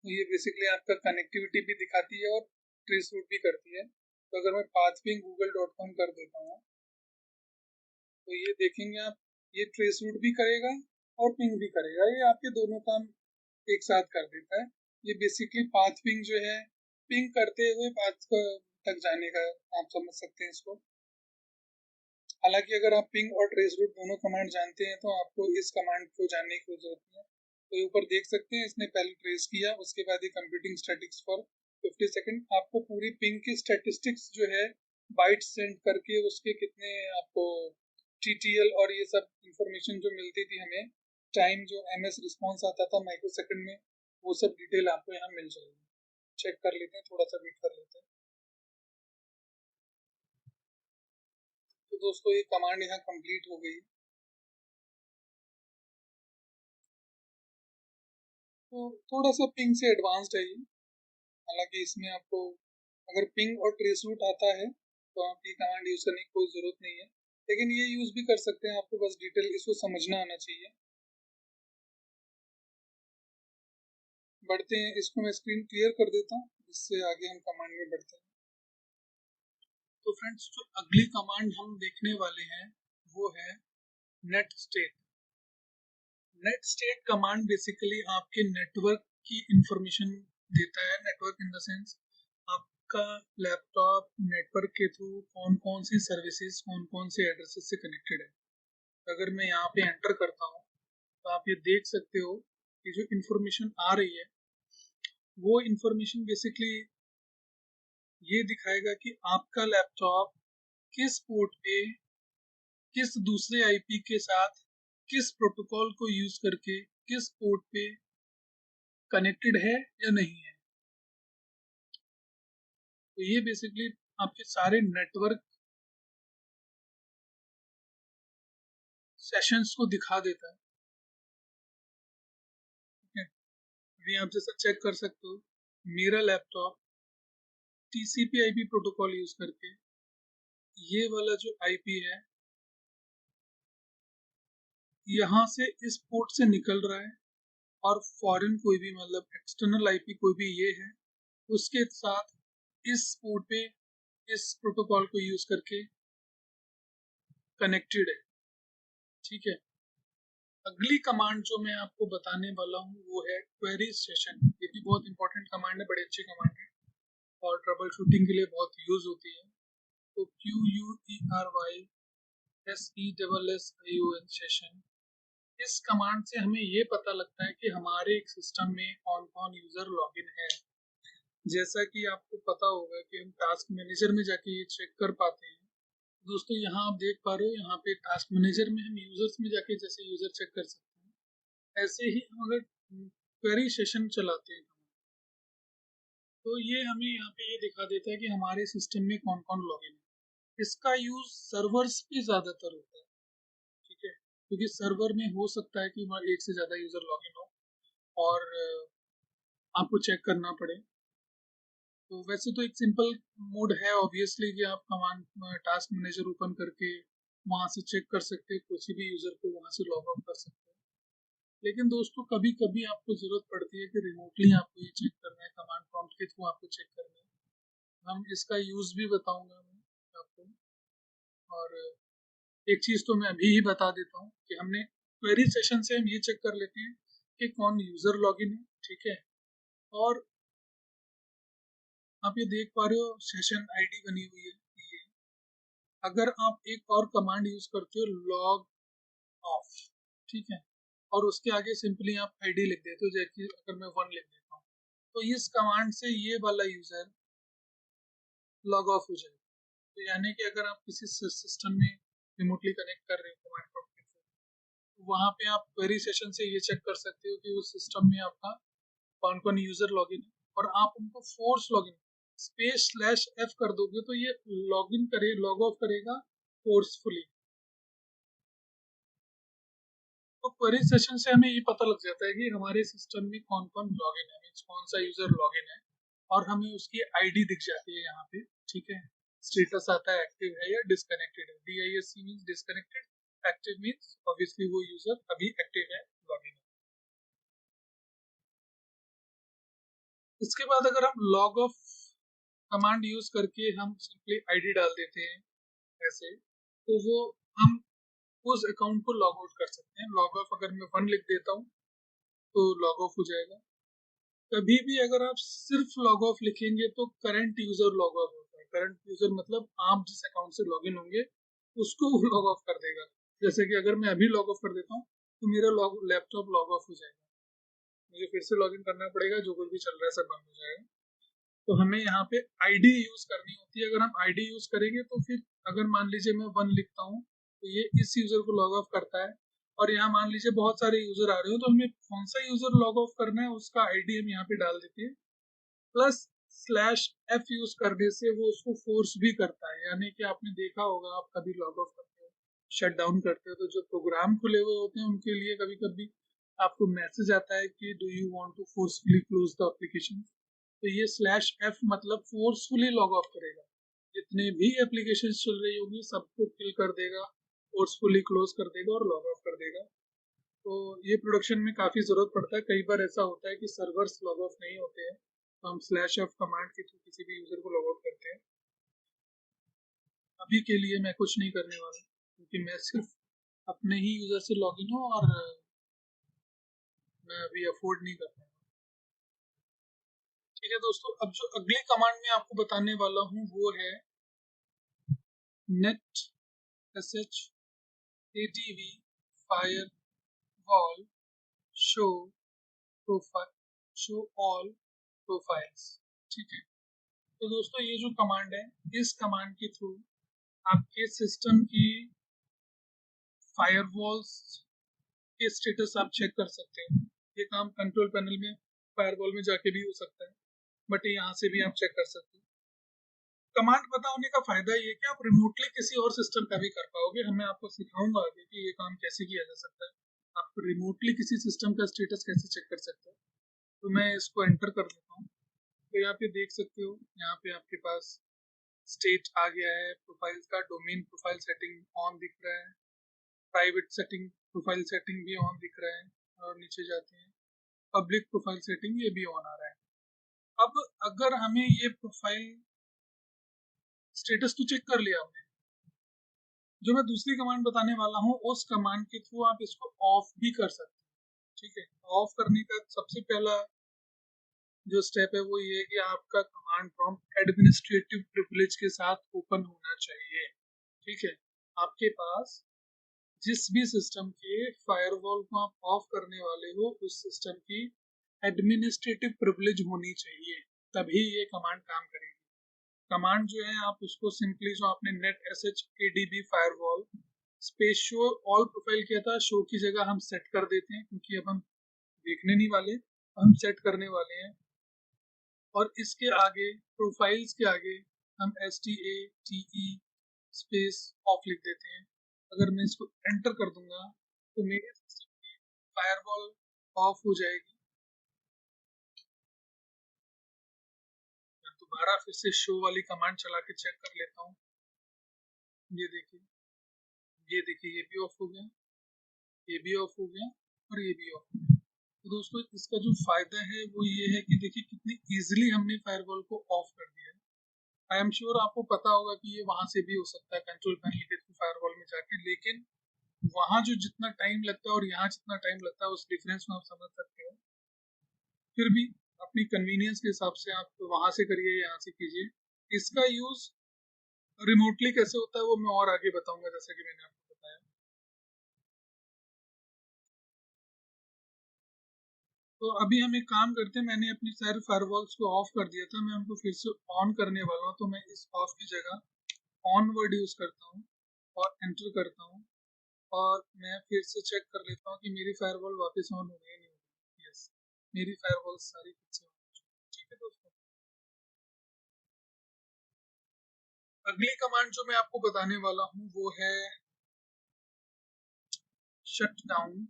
तो ये बेसिकली आपका कनेक्टिविटी भी दिखाती है और ट्रेस रूट भी करती है। तो अगर मैं पाथ पिंग google.com कर देता हूँ, तो ये देखेंगे आप, ये ट्रेस रूट भी करेगा और पिंग भी करेगा, ये आपके दोनों काम एक साथ कर देता है। ये बेसिकली पाथ पिंग जो है, पिंग करते हुए पाथ तक जाने का आप समझ सकते हैं इसको। हालांकि अगर आप पिंग और ट्रेस रूट दोनों कमांड जानते हैं, तो आपको इस कमांड को जानने की जरूरत नहीं है। तो ऊपर देख सकते हैं, इसने पहले ट्रेस किया, उसके बाद ये कंप्यूटिंग स्टैटिक्स फॉर 50 सेकंड। आपको पूरी पिंग की स्टैटिस्टिक्स जो है बाइट सेंड करके उसके कितने आपको TTL और ये सब इंफॉर्मेशन जो मिलती थी हमें, टाइम जो MS रिस्पॉन्स आता था माइक्रो सेकंड में, वो सब डिटेल आपको यहाँ मिल जाएगी। चेक कर लेते हैं, थोड़ा सा वेट कर लेते हैं। तो दोस्तों ये कमांड यहाँ कंप्लीट हो गई। तो थोड़ा सा पिंग से एडवांस्ड है ये। हालांकि इसमें आपको अगर पिंग और ट्रेस रूट आता है तो आप ये कमांड यूज करने की कोई जरूरत नहीं है, लेकिन ये यूज भी कर सकते हैं, आपको बस डिटेल इसको समझना आना चाहिए। बढ़ते हैं, इसको मैं स्क्रीन क्लियर कर देता हूँ, इससे आगे हम कमांड में बढ़ते हैं। तो फ्रेंड्स, जो अगली कमांड हम देखने वाले हैं वो है net state. Net state command basically आपके नेटवर्क की इंफॉर्मेशन देता है। नेटवर्क इन द सेंस आपका लैपटॉप नेटवर्क के थ्रू कौन कौन सी सर्विसेज कौन कौन से एड्रेसेस से कनेक्टेड है। अगर मैं यहाँ पे एंटर करता हूँ तो आप ये देख सकते हो कि जो इंफॉर्मेशन आ रही है वो इंफॉर्मेशन बेसिकली ये दिखाएगा कि आपका लैपटॉप किस पोर्ट पे किस दूसरे आईपी के साथ किस प्रोटोकॉल को यूज करके किस पोर्ट पे कनेक्टेड है या नहीं है। तो ये बेसिकली आपके सारे नेटवर्क सेशंस को दिखा देता है। ठीक है, अभी आप जैसा चेक कर सकते हो, मेरा laptop TCP IP protocol use करके ये वाला जो आईपी है यहाँ से इस पोर्ट से निकल रहा है, और फॉरेन कोई भी मतलब एक्सटर्नल आईपी कोई भी ये है उसके साथ इस पोर्ट पे इस प्रोटोकॉल को यूज करके कनेक्टेड है। ठीक है, अगली कमांड जो मैं आपको बताने वाला हूँ वो है क्वेरी सेशन। ये भी बहुत इंपॉर्टेंट कमांड है, बड़ी अच्छी कमांड है और ट्रबल शूटिंग के लिए बहुत यूज होती है। तो QUERYSESSION सेशन, इस कमांड से हमें ये पता लगता है कि हमारे एक सिस्टम में कौन कौन यूजर लॉगिन है। जैसा कि आपको पता होगा कि हम टास्क मैनेजर में जाके ये चेक कर पाते हैं। दोस्तों, यहाँ आप देख पा रहे हो, यहाँ पे टास्क मैनेजर में हम यूजर्स में जाके जैसे यूजर चेक कर सकते हैं, ऐसे ही हम अगर क्वेरी सेशन चलाते हैं तो ये हमें यहाँ पे ये दिखा देता है कि हमारे सिस्टम में कौन कौन लॉगिन है। इसका यूज सर्वर्स पे ज्यादातर होता है। ठीक है, क्योंकि सर्वर में हो सकता है कि वहाँ एक से ज्यादा यूजर लॉगिन हो और आपको चेक करना पड़े। तो वैसे तो एक सिंपल मोड है ऑब्वियसली कि आप कमांड टास्क मैनेजर ओपन करके वहां से चेक कर सकते हैं, किसी भी यूजर को वहां से लॉग आउट कर सकते हैं। लेकिन दोस्तों, कभी कभी आपको जरूरत पड़ती है कि रिमोटली आपको ये चेक करना है, कमांड प्रॉम्प्ट के थ्रू आपको चेक करना है। हम इसका यूज भी बताऊंगा मैं आपको। और एक चीज तो मैं अभी ही बता देता हूँ कि हमने क्वेरी सेशन से हम ये चेक कर लेते हैं कि कौन यूजर लॉगिन है। ठीक है, और आप ये देख पा रहे हो सेशन आईडी बनी हुई है ये। अगर आप एक और कमांड यूज करते हो लॉग ऑफ, ठीक है, और उसके आगे सिंपली आप आईडी लिख देते हो, जैसे अगर मैं 1 लिख देता हूँ तो इस कमांड से ये वाला यूजर लॉग ऑफ हो जाएगा। तो यानी कि अगर आप किसी सिस्टम में रिमोटली कनेक्ट कर रहे हो कमांड प्रॉम्प्ट के थ्रू, तो वहां पे आप क्वेरी सेशन से ये चेक कर सकते हो कि उस सिस्टम में आपका कौन कौन यूजर लॉगिन है, और आप उनको force login space slash F कर दोगे तो ये लॉगिन करे लॉग ऑफ करेगा फोर्सफुली। तो क्वेरी सेशन से हमें ये पता लग जाता है कि हमारे सिस्टम में कौन कौन लॉगिन है, मीन्स कौन सा यूजर लॉगिन है, और हमें उसकी आईडी दिख जाती है यहाँ पे। ठीक है, स्टेटस आता है एक्टिव है या डिस्कनेक्टेड है। DISC means disconnected, active means obviously वो यूजर अभी एक्टिव है, लॉगिन है। इसके बाद अगर हम लॉग ऑफ कमांड यूज करके हम सिंपली आईडी डाल देते हैं ऐसे, तो वो हम उस अकाउंट को लॉग आउट कर सकते हैं। लॉग ऑफ अगर मैं 1 लिख देता हूँ तो लॉग ऑफ हो जाएगा। कभी भी अगर आप सिर्फ लॉग ऑफ लिखेंगे तो करंट यूजर लॉग ऑफ होता है। करंट यूजर मतलब आप जिस अकाउंट से लॉगिन होंगे उसको वो लॉग ऑफ कर देगा। जैसे कि अगर मैं अभी लॉग ऑफ कर देता हूँ तो मेरा लैपटॉप लॉग ऑफ हो जाएगा, मुझे फिर से लॉगिन करना पड़ेगा, जो कुछ भी चल रहा है सब बंद हो जाएगा। तो हमें यहाँ पे आईडी यूज करनी होती है। अगर हम आईडी यूज करेंगे तो फिर अगर मान लीजिए मैं 1 लिखता हूँ तो ये इस यूजर को लॉग ऑफ करता है, और यहाँ मान लीजिए बहुत सारे यूजर आ रहे हो तो हमें कौन सा यूजर लॉग ऑफ करना है उसका आईडी हम यहाँ पे डाल देते हैं। प्लस स्लैश एफ यूज करने से वो उसको फोर्स भी करता है। यानी कि आपने देखा होगा, आप कभी लॉग ऑफ करते हो शट डाउन करते हो तो जो प्रोग्राम खुले हुए होते हैं उनके लिए कभी कभी आपको मैसेज आता है कि do you want to forcefully close the application. तो ये /f मतलब फोर्सफुली लॉग ऑफ करेगा, जितने भी एप्लीकेशन चल रही होंगी सबको किल कर देगा, फोर्सफुली क्लोज कर देगा और लॉग ऑफ कर देगा। तो ये प्रोडक्शन में काफी जरूरत पड़ता है। कई बार ऐसा होता है कि सर्वर्स लॉग ऑफ नहीं होते हैं, तो हम /f कमांड के थ्रू किसी भी यूजर को लॉग ऑफ करते हैं। अभी के लिए मैं कुछ नहीं करने वाला, क्योंकि मैं सिर्फ अपने ही यूजर से लॉगिन हूँ और मैं अभी अफोर्ड नहीं कर पाऊंगा। ठीक है दोस्तों, अब जो अगली कमांड मैं आपको बताने वाला हूँ वो है net sh adv firewall show profile show all profiles। ठीक है, तो दोस्तों ये जो कमांड है, इस कमांड के थ्रू आपके सिस्टम की फायरवॉल्स के स्टेटस आप चेक कर सकते हैं। ये काम कंट्रोल पैनल में फायरवॉल में जाके भी हो सकता है, बट यहाँ से भी आप चेक कर सकते हैं। कमांड पता होने का फायदा ये कि आप रिमोटली किसी और सिस्टम का भी कर पाओगे। मैं आपको सिखाऊंगा आगे कि ये काम कैसे किया जा सकता है, आप रिमोटली किसी सिस्टम का स्टेटस कैसे चेक कर सकते हैं। तो मैं इसको एंटर कर देता हूँ। तो यहाँ पे देख सकते हो, यहाँ पे आपके पास स्टेट आ गया है, प्रोफाइल का डोमेन प्रोफाइल सेटिंग ऑन दिख रहा है, प्राइवेट सेटिंग प्रोफाइल सेटिंग भी ऑन दिख रहा है, और नीचे जाते हैं पब्लिक प्रोफाइल सेटिंग ये भी ऑन आ रहा है। अब अगर हमें ये प्रोफाइल स्टेटस तो चेक कर लिया हमने, जो मैं दूसरी कमांड बताने वाला हूँ उस कमांड के थ्रू आप इसको ऑफ भी कर सकते हैं। ठीक है, ऑफ करने का सबसे पहला जो स्टेप है वो ये है कि आपका कमांड प्रॉम्प्ट एडमिनिस्ट्रेटिव प्रिविलेज के साथ ओपन होना चाहिए। ठीक है, आपके पास जिस भी सिस्टम के फायरवॉल को आप ऑफ करने वाले हो उस सिस्टम की एडमिनिस्ट्रेटिव प्रिविलेज होनी चाहिए, तभी ये कमांड काम करेगी। कमांड जो है आप उसको सिंपली जो आपने net sh adb firewall space show all profile किया था, शो की जगह हम सेट कर देते हैं, क्योंकि अब हम देखने नहीं वाले, हम सेट करने वाले हैं। और इसके आगे प्रोफाइल्स के आगे हम STATE स्पेस ऑफ लिख देते हैं। अगर मैं इसको एंटर कर दूंगा तो मेरे सिस्टम की फायरवॉल ऑफ हो जाएगी। मैं दोबारा फिर से शो वाली कमांड चला के चेक कर लेता हूँ। ये देखिए, ये देखिए, ये भी ऑफ हो गया, ये भी ऑफ हो गया और ये भी ऑफ हो गया। तो दोस्तों इसका जो फायदा है वो ये है कि देखिए कितनी इजीली हमने फायरवॉल को ऑफ कर दिया है। आई एम श्योर आपको पता होगा कि ये वहां से भी हो सकता है कंट्रोल पैनल के थ्रू फायरवॉल में जाके, लेकिन वहां जो जितना टाइम लगता है और यहाँ जितना टाइम लगता है उस डिफरेंस में आप समझ सकते हो। फिर भी अपनी कन्वीनियंस के हिसाब से आप वहां से करिए, यहाँ से कीजिए। इसका यूज रिमोटली कैसे होता है वो मैं और आगे बताऊंगा, जैसा कि मैंने आपको बताया। तो अभी हम एक काम करते हैं, मैंने अपनी सारे फायरवॉल्स को ऑफ कर दिया था, मैं उनको फिर से ऑन करने वाला हूँ। तो मैं इस ऑफ की जगह ऑन वर्ड यूज करता हूँ और एंटर करता हूँ, और मैं फिर से चेक कर लेता हूँ कि मेरी फायरवॉल वापस ऑन हो गई नहीं हो गई। यस, मेरी फायरवॉल सारी फिर से ऑन हो चुकी है। ठीक है दोस्तों, अगली कमांड जो मैं आपको बताने वाला हूँ वो है शट डाउन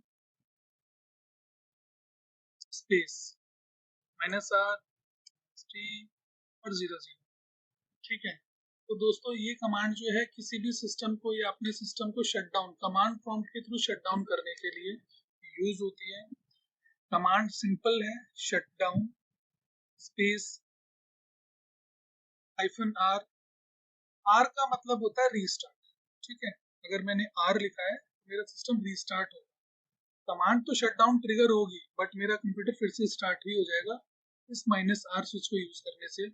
स्पेस -r और 00। ठीक है, तो दोस्तों ये कमांड जो है किसी भी सिस्टम को या अपने सिस्टम को शट डाउन कमांड प्रॉम्प्ट के थ्रू शट डाउन करने के लिए यूज होती है। कमांड सिंपल है, shut down space -r। R का मतलब होता है रीस्टार्ट। ठीक है, अगर मैंने आर लिखा है तो मेरा सिस्टम रीस्टार्ट होगा। कमांड तो शट डाउन ट्रिगर होगी, बट मेरा कंप्यूटर फिर से स्टार्ट ही हो जाएगा इस -r स्विच को यूज करने से।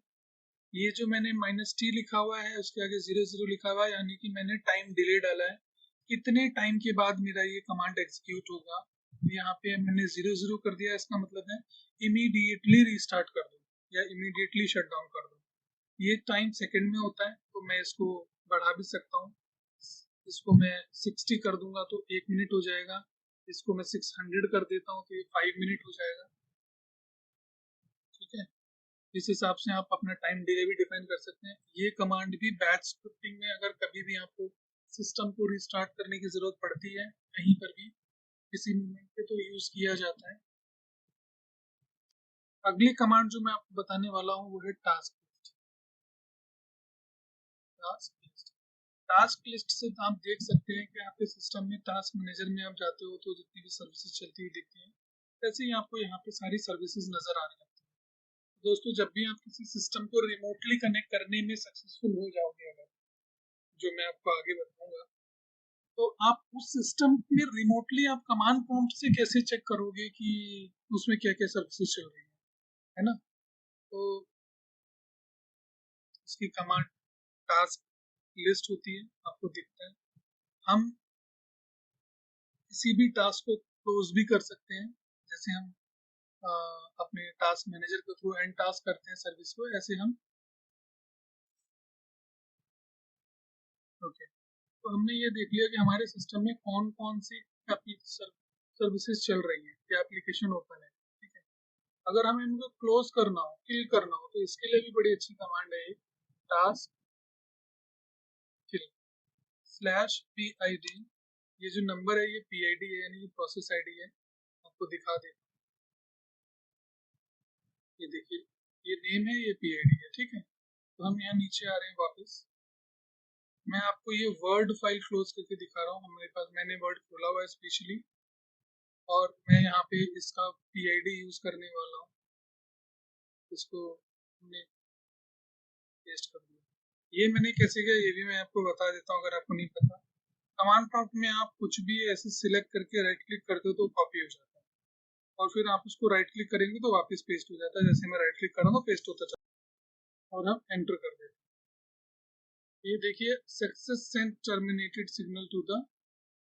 ये जो मैंने -t लिखा हुआ है उसके आगे 00 लिखा हुआ है, यानी कि मैंने टाइम डिले डाला है, कितने टाइम के बाद मेरा ये कमांड एग्जीक्यूट होगा। यहाँ पे मैंने 00 कर दिया, इसका मतलब है इमीडिएटली रीस्टार्ट कर दो या इमीडिएटली शट डाउन कर दो। ये टाइम सेकंड में होता है, तो मैं इसको बढ़ा भी सकता हूँ। इसको मैं 60 कर दूंगा तो 1 मिनट हो जाएगा, इसको मैं 600 कर देता हूँ तो ये 5 मिनट हो जाएगा। ठीक है, इस हिसाब से आप अपना टाइम डिले भी डिफाइन कर सकते हैं। ये कमांड भी बैच स्क्रिप्टिंग में अगर कभी भी आपको सिस्टम को रिस्टार्ट करने की जरूरत पड़ती है कहीं पर भी, किसी मूवमेंट पे तो यूज किया जाता है। अगली कमांड जो मैं आपको बताने वाला हूँ वो है task list. Task list, task list से आप देख सकते हैं कि आपके सिस्टम में टास्क मैनेजर में आप जाते हो तो जितनी भी सर्विसेज चलती हुई दिखती हैं, वैसे ही आपको यहाँ पे सारी सर्विसेज नजर आने लगती है। दोस्तों, जब भी आप किसी सिस्टम को रिमोटली कनेक्ट करने में सक्सेसफुल हो जाओगे, अगर जो मैं आपको आगे बताऊंगा, तो आप उस सिस्टम में रिमोटली आप कमांड प्रॉम्प्ट से कैसे चेक करोगे कि उसमें क्या क्या सर्विसेज चल रही है ना। तो उसकी कमांड टास्क लिस्ट होती है, आपको दिखता है। हम किसी भी टास्क को क्लोज भी कर सकते हैं, जैसे हम अपने टास्क मैनेजर के थ्रू एंड टास्क करते हैं सर्विस को, ऐसे हम ओके। तो हमने ये देख लिया कि हमारे सिस्टम में कौन कौन सी सर्विसेज चल रही हैं, क्या एप्लीकेशन ओपन है, ठीक है। अगर हमें इनको क्लोज करना हो, किल करना हो, तो इसके लिए भी बड़ी अच्छी कमांड है, टास्क किल /PID। ये जो नंबर है ये PID है, यानी प्रोसेस आईडी है। आपको दिखा दे, ये देखिए, ये नेम है, ये PID है, ठीक है। तो हम यहाँ नीचे आ रहे हैं वापस। मैं आपको ये वर्ड फाइल क्लोज करके दिखा रहा हूँ। हमारे पास, मैंने वर्ड खोला हुआ है स्पेशली, और मैं यहाँ पे इसका PID यूज करने वाला हूँ। इसको हमने पेस्ट कर दिया। ये मैंने कैसे किया ये भी मैं आपको बता देता हूँ, अगर आपको नहीं पता। कमांड प्रॉम्प्ट में आप कुछ भी ऐसे सिलेक्ट करके राइट क्लिक करते हो तो कॉपी हो जाता है, और फिर आप उसको राइट क्लिक करेंगे तो वापस पेस्ट हो जाता है। जैसे मैं राइट क्लिक कर रहा हूँ तो पेस्ट होता चला, और हम एंटर कर देते हैं। ये देखिए, success send terminated signal to the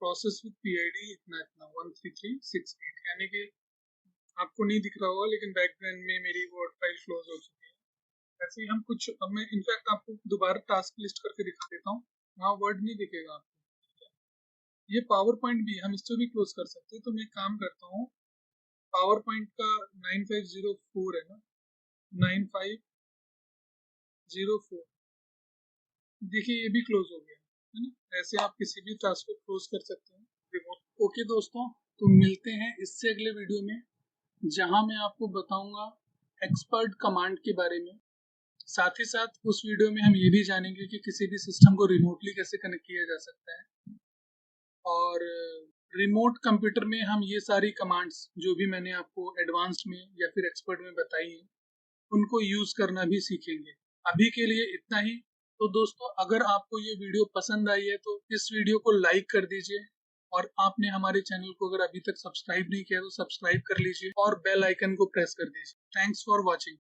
process with PID इतना इतना 13368, यानी कि आपको नहीं दिख रहा होगा, लेकिन बैकग्राउंड में मेरी वर्ड फाइल क्लोज हो चुकी है। ऐसे ही हम कुछ, अब मैं इनफैक्ट आपको दोबारा टास्क लिस्ट करके दिखा देता हूँ, वहाँ वर्ड नहीं दिखेगा आपको। ये पावर पॉइंट भी हम इसको भी क्लोज कर सकते हैं, तो मैं एक काम करता हूँ, पावर पॉइंट का 9504 है ना, 9504, देखिए ये भी क्लोज हो गया है ना। ऐसे आप किसी भी टास्क को क्लोज कर सकते हैं रिमोट। ओके दोस्तों, तो मिलते हैं इससे अगले वीडियो में, जहां मैं आपको बताऊंगा एक्सपर्ट कमांड के बारे में। साथ ही साथ उस वीडियो में हम ये भी जानेंगे कि किसी भी सिस्टम को रिमोटली कैसे कनेक्ट किया जा सकता है, और रिमोट कंप्यूटर में हम ये सारी कमांड्स जो भी मैंने आपको एडवांस्ड में या फिर एक्सपर्ट में बताई हैं, उनको यूज करना भी सीखेंगे। अभी के लिए इतना ही। तो दोस्तों, अगर आपको ये वीडियो पसंद आई है तो इस वीडियो को लाइक कर दीजिए, और आपने हमारे चैनल को अगर अभी तक सब्सक्राइब नहीं किया तो सब्सक्राइब कर लीजिए, और बेल आइकन को प्रेस कर दीजिए। Thanks for watching.